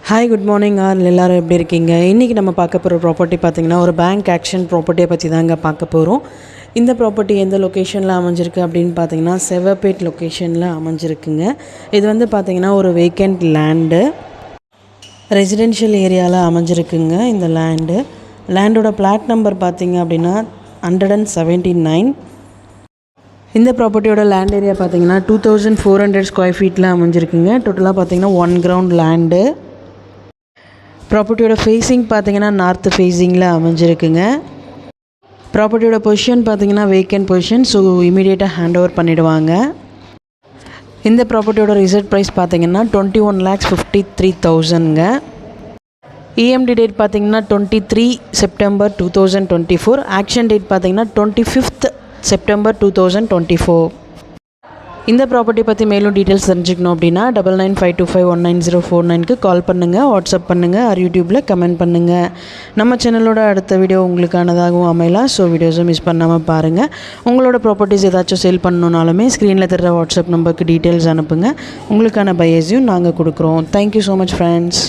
Hi good morning எல்லோரும் எப்படி இருக்கீங்க? இன்றைக்கி நம்ம பார்க்க போகிற ப்ராப்பர்ட்டி பார்த்திங்கன்னா ஒரு பேங்க் ஆக்ஷன் ப்ராப்பர்ட்டியை பற்றி தாங்க பார்க்க போகிறோம். இந்த ப்ராப்பர்ட்டி எந்த லொக்கேஷனில் அமைஞ்சிருக்கு அப்படின்னு பார்த்தீங்கன்னா செவப்பேட் லொக்கேஷனில் அமைஞ்சிருக்குங்க. இது வந்து பார்த்திங்கன்னா ஒரு வேக்கண்ட் லேண்டு, ரெசிடென்ஷியல் ஏரியாவில் அமைஞ்சிருக்குங்க. இந்த லேண்டோட பிளாட் நம்பர் பார்த்திங்க அப்படின்னா 179. இந்த ப்ராப்பர்ட்டியோட லேண்ட் ஏரியா பார்த்திங்கன்னா 2400 ஸ்கொயர் ஃபீட்டில் அமைஞ்சிருக்குங்க. டோட்டலாக பார்த்திங்கன்னா 1 கிரவுண்ட் லேண்டு. ப்ராப்பர்ட்டியோட ஃபேஸிங் பார்த்திங்கன்னா நார்த்து ஃபேஸிங்கில் அமைஞ்சிருக்குங்க. ப்ராப்பர்ட்டியோட பொசிஷன் பார்த்திங்கன்னா வேக்கண்ட் பொசிஷன், ஸோ இமீடியட்டாக ஹேண்ட் ஓவர் பண்ணிவிடுவாங்க. இந்த ப்ராப்பர்ட்டியோட ரிசர்வ் ப்ரைஸ் பார்த்திங்கன்னா 21,53,000ங்க. இஎம்டி டேட் பார்த்திங்கன்னா 23 செப்டம்பர் 2024. ஆக்ஷன் டேட் பார்த்திங்கன்னா 25th செப்டம்பர் 2024. இந்த ப்ராப்பர்ட்டி பற்றி மேலும் டீட்டெயில்ஸ் தெரிஞ்சுக்கணும் அப்படின்னா 9952519049க்கு கால் பண்ணுங்கள், வாட்ஸ்அப் பண்ணுங்கள், யூடியூப்பில் கமெண்ட் பண்ணுங்கள். நம்ம சேனலோட அடுத்த வீடியோ உங்களுக்கானதாகவும் அமையலாம். ஸோ வீடியோஸும் மிஸ் பண்ணாமல் பாருங்கள். உங்களோட ப்ராப்பர்ட்டிஸ் ஏதாச்சும் சேல் பண்ணணுன்னாலுமே ஸ்க்ரீனில் தர்ற வாட்ஸ்அப் நம்பருக்கு டீட்டெயில்ஸ் அனுப்புங்க. உங்களுக்கான பையர்ஸையும் நாங்கள் கொடுக்குறோம். Thank you so much friends.